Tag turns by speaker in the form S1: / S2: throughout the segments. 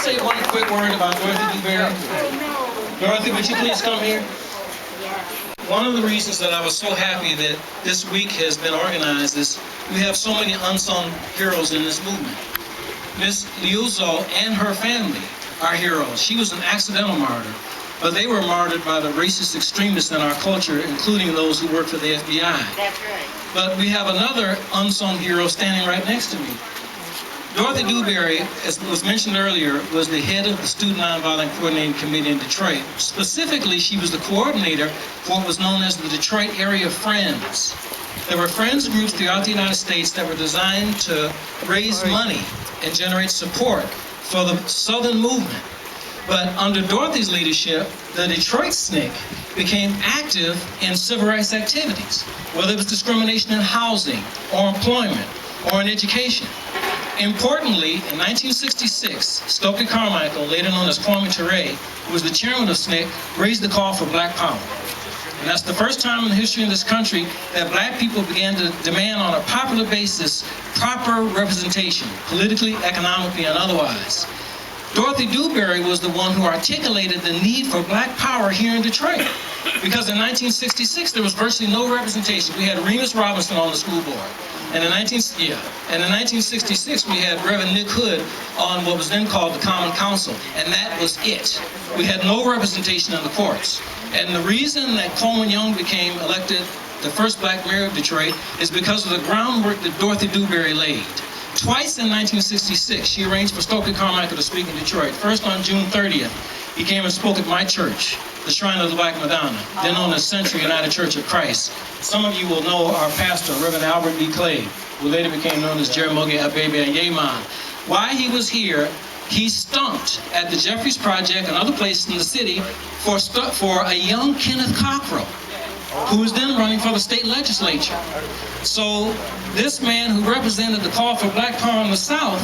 S1: say one quick word about Dorothy Dewberry? Dorothy, would you please come here? One of the reasons that I was so happy that this week has been organized is we have so many unsung heroes in this movement. Miss Liuzzo and her family are heroes. She was an accidental martyr, but they were martyred by the racist extremists in our culture, including those who work for the FBI.
S2: That's right.
S1: But we have another unsung hero standing right next to me. Dorothy Dewberry, as was mentioned earlier, was the head of the Student Nonviolent Coordinating Committee in Detroit. Specifically, she was the coordinator for what was known as the Detroit Area Friends. There were friends groups throughout the United States that were designed to raise money and generate support for the Southern movement. But under Dorothy's leadership, the Detroit SNCC became active in civil rights activities, whether it was discrimination in housing or employment or in education. Importantly, in 1966, Stokely Carmichael, later known as Kwame Ture, who was the chairman of SNCC, raised the call for black power. And that's the first time in the history of this country that black people began to demand on a popular basis proper representation, politically, economically, and otherwise. Dorothy Dewberry was the one who articulated the need for black power here in Detroit. Because in 1966, there was virtually no representation. We had Remus Robinson on the school board. And in 1966, we had Reverend Nick Hood on what was then called the Common Council. And that was it. We had no representation in the courts. And the reason that Coleman Young became elected the first black mayor of Detroit is because of the groundwork that Dorothy Dewberry laid. Twice in 1966, she arranged for Stokely Carmichael to speak in Detroit. First on June 30th, he came and spoke at my church, the Shrine of the Black Madonna, then known as Century United Church of Christ. Some of you will know our pastor, Reverend Albert B. Clay, who later became known as Jeramogi Abebe Yeman. While he was here, he stumped at the Jeffries Project and other places in the city for a young Kenneth Cockrel, who was then running for the state legislature. So this man who represented the call for black power in the South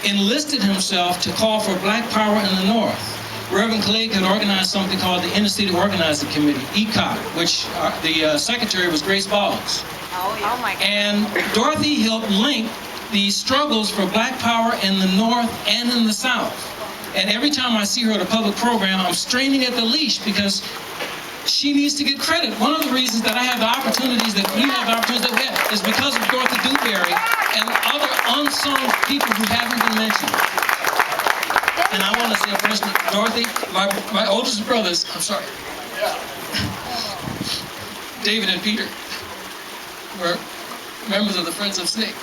S1: enlisted himself to call for black power in the North. Reverend Clegg had organized something called the Intercity Organizing Committee, ECOC, which the secretary was Grace Boggs.
S2: Oh my God.
S1: And Dorothy helped link the struggles for black power in the North and in the South. And every time I see her at a public program, I'm straining at the leash because she needs to get credit. One of the reasons that I have the opportunities that we have, the opportunities that we have, is because of Dorothy Dewberry and other unsung people who haven't been mentioned. And I want to say first, Dorothy, my oldest brothers, I'm sorry, David and Peter, were members of the Friends of SNCC.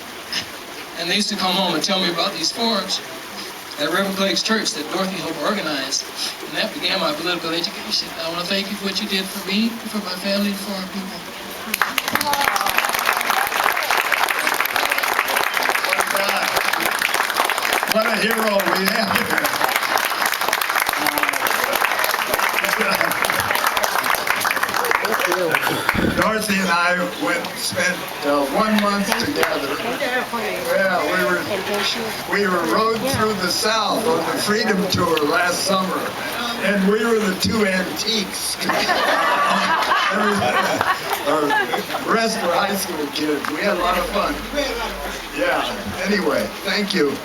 S1: And they used to come home and tell me about these forums at Reverend Clagg's church that Dorothy helped organize. And that began my political education. I want to thank you for what you did for me, for my family, and for our people.
S3: What a hero we have here. Dorothy and I spent 1 month together. Yeah, we rode through the South on the Freedom Tour last summer, and we were the two antiques. The rest were high school kids. We had a lot of fun. Yeah. Anyway, thank you.